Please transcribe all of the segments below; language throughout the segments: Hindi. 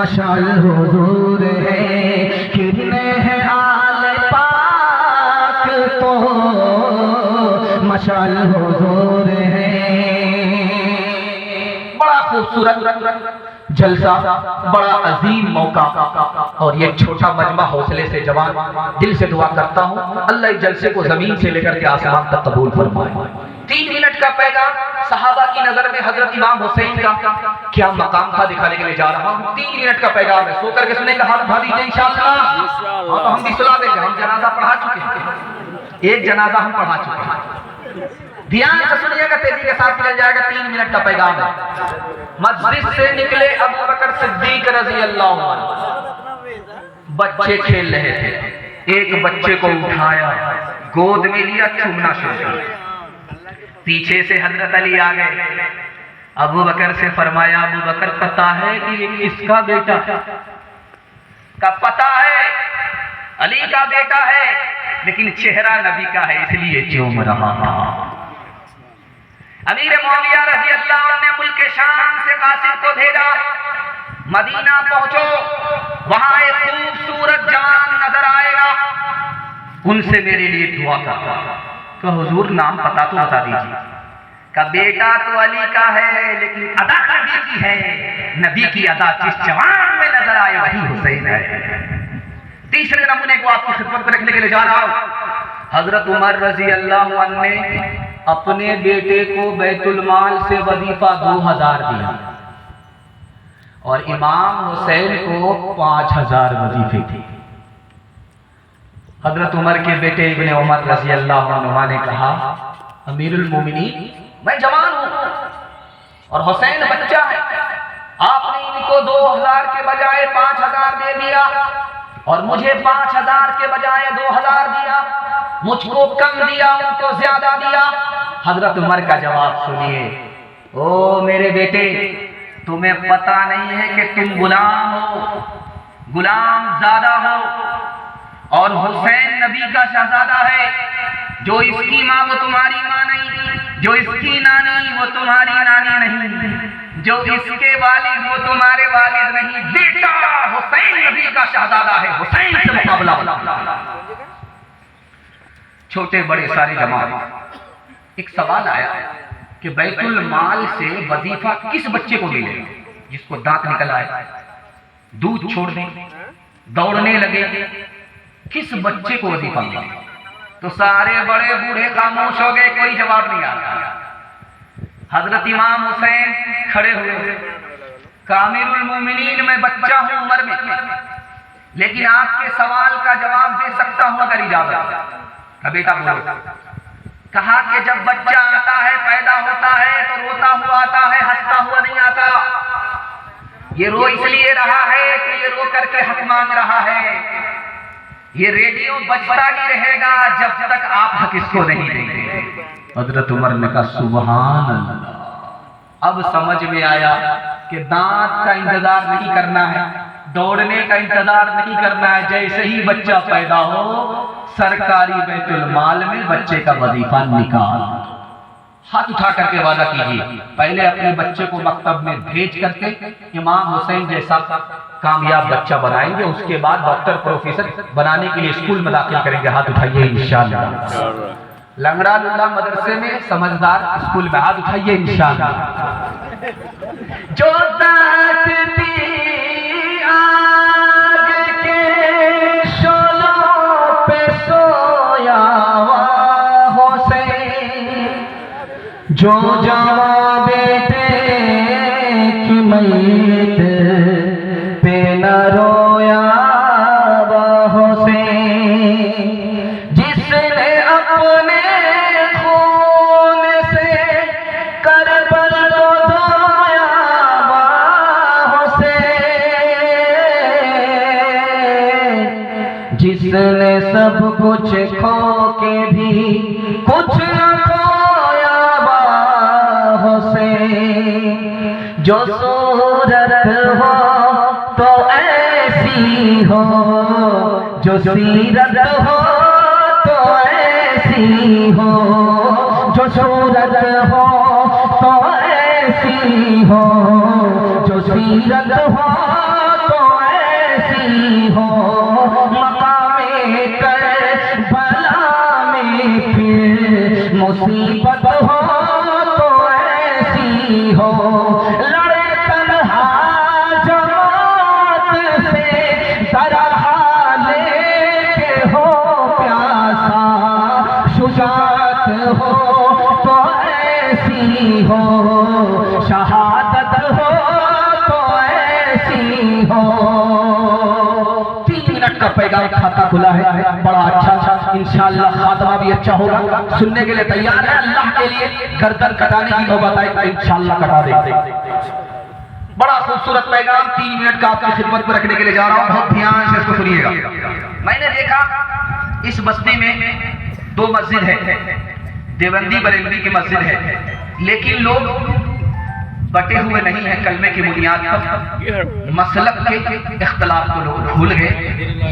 मशाल हुजूर है, किरने हैं आले पाक तो मशाल हुजूर है। बड़ा खूबसूरत जलसा, बड़ा अजीम मौका, और ये छोटा मजमा हौसले से जवान दिल से दुआ करता हूँ अल्लाह इस जलसे को जमीन से लेकर के आसमान तक कबूल फरमाए। 3 मिनट का पैगाम सहाबा की नजर में हजरत इमाम हुसैन का क्या मकाम था दिखाने के लिए जा रहा हूँ। 3 मिनट का पैगाम है, सो करके सुने का हाथ उठा दीजिए इंशाअल्लाह। हाँ तो हम भी सुना देंगे, हम जनाजा पढ़ा चुके हैं, एक जनाजा हम पढ़ा चुके हैं। ध्यान से सुनिएगा, तेजी के साथ निकल जाएगा। 3 मिनट का पैगाम है। मस्जिद से निकले अबू बकर सिद्दीक रज़ी अल्लाह अन्हु, बच्चे खेल रहे थे, एक बच्चे को उठाया, गोद में लिया, चूमना शुरू किया। पीछे से हजरत अली आ गए, अबू बकर से फरमाया, अबू बकर पता है कि ये किसका बेटा का? पता है अली का बेटा है, लेकिन चेहरा नबी का है इसलिए चूम रहा था। अमीर मुआविया रज़ी अल्लाह अन्हु ने मुल्क शाम से कासिद को भेजा, मदीना पहुंचो, वहां एक खूबसूरत जवान नजर आएगा, उनसे मेरे लिए दुआ करना। तो हुजूर नाम पता तो बता दीजिए। का बेटा तो अली का है, लेकिन अदा नबी की है, नबी की अदा जिस जवान में नजर आए वही हुसैन है। तीसरे नमूने को आपकी खिदमत में रखने के लिए जा रहा हूं। हजरत उमर रज़ी अल्लाह अन्हु ने अपने बेटे को बैतुल माल से वजीफा 2000 दिया और इमाम हुसैन को 5000 वजीफे थे। हजरत उमर के बेटे इब्ने उमर रज़ी अल्लाह अन्हु ने कहा, अमीरुल मोमिनीन, मैं जवान हूं और हुसैन बच्चा है, आपने इनको 2000 के बजाय 5000 दे दिया और मुझे 5000 के बजाय 2000 दिया, मुझको कम दिया, उनको ज्यादा दिया। हजरत उमर का जवाब सुनिए, ओ मेरे बेटे, तुम्हें पता नहीं है कि तुम गुलाम हो, गुलाम ज्यादा हो, और हुसैन नबी का शहजादा है। जो इसकी माँ वो तुम्हारी माँ नहीं, जो इसकी नानी वो तुम्हारी नानी नहीं, जो इसके वालिद वो तुम्हारे वालिद नहीं। बेटा हुसैन नबी का शहजादा है, हुसैन से मुकाबला वाला। छोटे बड़े सारे जमात, एक सवाल आया कि बैतुल माल से वजीफा किस बच्चे को मिलेगा? जिसको दांत निकल आए, दूध छोड़ दें, दौड़ने लगे, किस बच्चे को वजीफा मिलेगा? तो सारे बड़े बूढ़े खामोश हो गए, कोई जवाब नहीं आ रहा। हजरत इमाम हुसैन खड़े हुए, कामिरुल मोमिनीन, मैं बच्चा हूं उम्र में, लेकिन आपके सवाल का जवाब दे सकता हूं अगर इजाजत। बेटा बोलो। कहा कि जब बच्चा आता है, पैदा होता है, तो रोता हुआ आता है, हंसता हुआ नहीं आता। ये रो इसलिए रहा है कि ये रो करके हक मांग रहा है। ये रेडियो बजता ही रहेगा जब तक आप हक इसको नहीं देंगे। हजरत उमर ने कहा, सुभान अल्लाह। अब समझ में आया कि दांत का इंतजार नहीं करना है, दौड़ने का इंतजार नहीं करना है। जैसे ही बच्चा पैदा हो, सरकारी बैतुल माल में बच्चे का वजीफा निकाल। हाथ उठा करके वादा कीजिए, पहले अपने बच्चे को मकतब में भेज करके इमाम हुसैन जैसा कामयाब बच्चा बनाएंगे, उसके बाद डॉक्टर प्रोफेसर बनाने के लिए स्कूल में दाखिल करेंगे। हाथ उठाइए इंशाअल्लाह। लंगड़ा लुल्ला मदरसे में, समझदार स्कूल में। हाथ उठाइए इंशाअल्लाह। जो दांत दी आग के शोलों पे सोया हुसैन, जो जवां बेटे की मैयत पे न रोया हुसैन, जिसने अपने खून से करबला को धोया हुसैन, जिसने सब कुछ खो के भी कुछ न खोया हुसैन। जो सूरत हो तो ऐसी हो, जो सीरत हो तो ऐसी हो, जो सूरत हो तो ऐसी हो, जो सीरत हो तो ऐसी हो मकामे करबला में, फिर मुसीबत हो तो ऐसी हो, लड़े तन्हा जमात से तरहा लेके हो प्यासा, शुजात हो तो ऐसी हो, शहादत हो तो ऐसी हो। 3 मिनट का पैगाम खाता खुला है, बड़ा अच्छा इंशाअल्लाह खात्मा भी अच्छा होगा। सुनने के लिए तैयार है? अल्लाह के लिए गर्दन कटाने की नौबत आए तो इंशाअल्लाह कटा देंगे। बड़ा खूबसूरत पैगाम 3 मिनट का आपकी खिदमत में रखने के लिए जा रहा हूँ, बहुत ध्यान से इसको सुनिएगा। मैंने देखा इस बस्ती में 2 मस्जिद है, देवबंदी बरेलवी की मस्जिद है, लेकिन लोग बटे हुए नहीं है कलमे की बुनियाद पर, मसलक के इख्तलाफ को लोग भूल गए।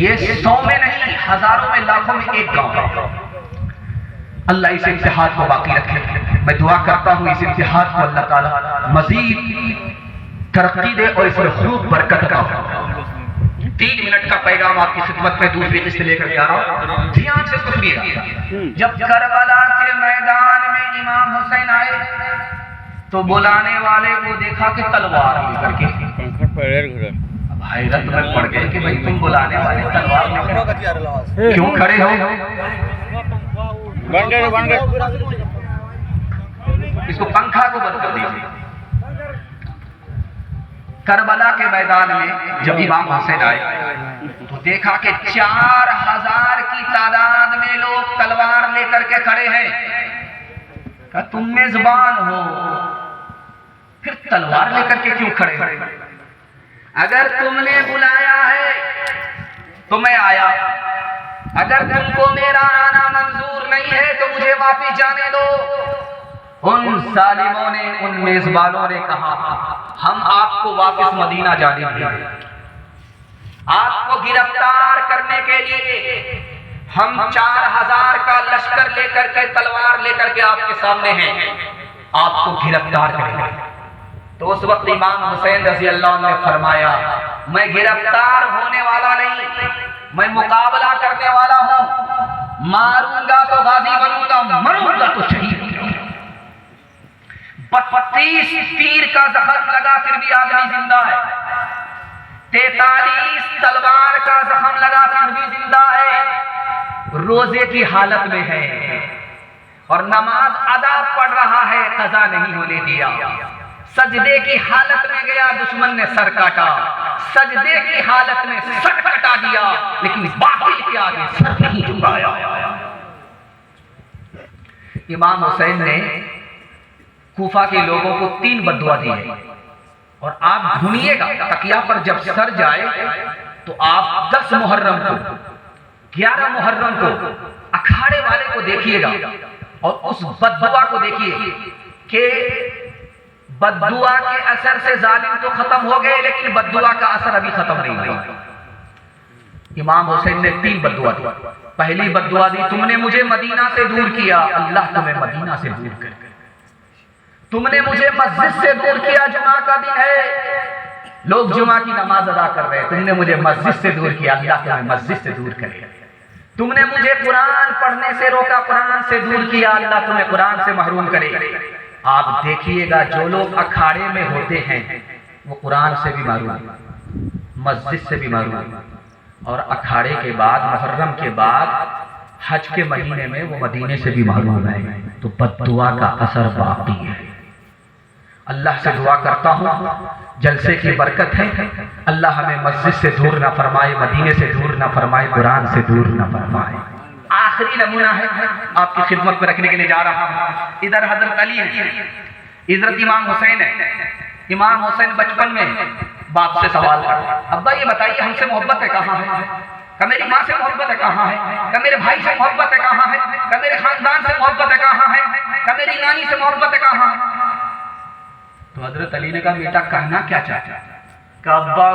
ये 100 में नहीं, हजारों में, लाखों में एक गांव है। अल्लाह इस इम्तिहान को बाकी रखे। मैं दुआ करता हूँ इस इम्तिहान को अल्लाह ताला मजीद तरक्की दे और इसमें खूब बरकत का हो। 3 मिनट का पैगाम आपकी खिदमत में दूसरी किस्त लेकर जा रहा हूँ, ध्यान से सुनिएगा। जब करबला के मैदान में इमाम हुसैन आए तो बुलाने वाले को देखा कि तलवार लेकर के, अब हैरत में पड़ गए कि भाई तुम बुलाने वाले तलवार लेकर क्यों खड़े हो? इसको पंखा को बंद कर दीजिए। करबला के मैदान में जब इमाम हुसैन आए तो देखा कि 4000 की तादाद में लोग तलवार लेकर के खड़े हैं। कहा तुम मेजबान हो, फिर तलवार लेकर के क्यों खड़े हो? अगर तुमने बुलाया है तो मैं आया, अगर तुमको मेरा आना मंजूर नहीं है तो मुझे वापिस जाने दो। उन सालिमों ने, उन मेजबानों ने कहा हम आपको वापस मदीना जाने देंगे, आपको गिरफ्तार करने के लिए हम 4000 का लश्कर लेकर के, तलवार लेकर के आपके सामने हैं, आपको गिरफ्तार करेंगे। तो उस वक्त इमाम हुसैन रज़ी अल्लाह ने फरमाया मैं गिरफ्तार होने वाला नहीं, मैं मुकाबला करने वाला हूं, मारूंगा तो गाजी बनूंगा, मरूंगा तो शहीद। 32 तीर का जख्म लगा फिर भी आदमी जिंदा है, 43 तलवार का जख्म लगा फिर भी जिंदा है, रोजे की हालत में है और नमाज अदा पढ़ रहा है, कज़ा नहीं होने दिया। सजदे की हालत में गया, दुश्मन ने सर काटा, सजदे की हालत में सर कटा दिया, लेकिन बातिल के आगे सर नहीं झुकाया। इमाम हुसैन ने कूफा के लोगों को 3 बद्दुआ दी है और आप ढूंढिएगा तकिया पर जब सर जाए तो आप 10 मुहर्रम को, 11 मुहर्रम को अखाड़े वाले को देखिएगा और उस बद्दुआ को देखिए कि बद्दुआ के असर से जालिम तो खत्म हो गए, लेकिन बद्दुआ का असर अभी खत्म नहीं हुआ। इमाम हुसैन ने 3 बद्दुआ दी। पहली बद्दुआ दी तुमने मुझे मदीना से दूर किया, अल्लाह तुम्हें मदीना से दूर कर। तुमने मुझे मस्जिद से दूर किया, जुमा का दिन है, लोग जुमा की नमाज अदा कर रहे हैं, तुमने मुझे मस्जिद से दूर किया, अल्लाह तुम्हें मस्जिद से दूर करे। तुमने मुझे कुरान पढ़ने से रोका, कुरान से दूर किया, अल्लाह तुम्हें कुरान से महरूम करे। आप देखिएगा जो लोग अखाड़े में होते हैं वो कुरान से भी महरूम, मस्जिद से भी महरूम, और अखाड़े के बाद, मुहर्रम के बाद, हज के महीने में वो मदीने से भी महरूम है। तो बद्दुआ का असर बाकी है। अल्लाह से दुआ करता हूँ जलसे की बरकत है, अल्लाह हमें मस्जिद से दूर ना फरमाए, मदीने से दूर ना फरमाए, कुरान से दूर ना फरमाए। आखिरी नमूना है आपकी खिदमत में रखने के लिए जा रहा हूँ। इधर हजरत अली है, इधर इमाम हुसैन है। इमाम हुसैन बचपन में बाप से सवाल करता, अब्बा ये बताइए हमसे मोहब्बत है कहाँ है? क्या मेरी माँ से मोहब्बत है कहाँ है? क्या मेरे भाई से मोहब्बत है कहाँ है? क्या मेरे खानदान से मोहब्बत है कहाँ है? क्या मेरी नानी से मोहब्बत है कहाँ है? तो हजरत अली ने कहा बेटा कहना क्या चाहता है?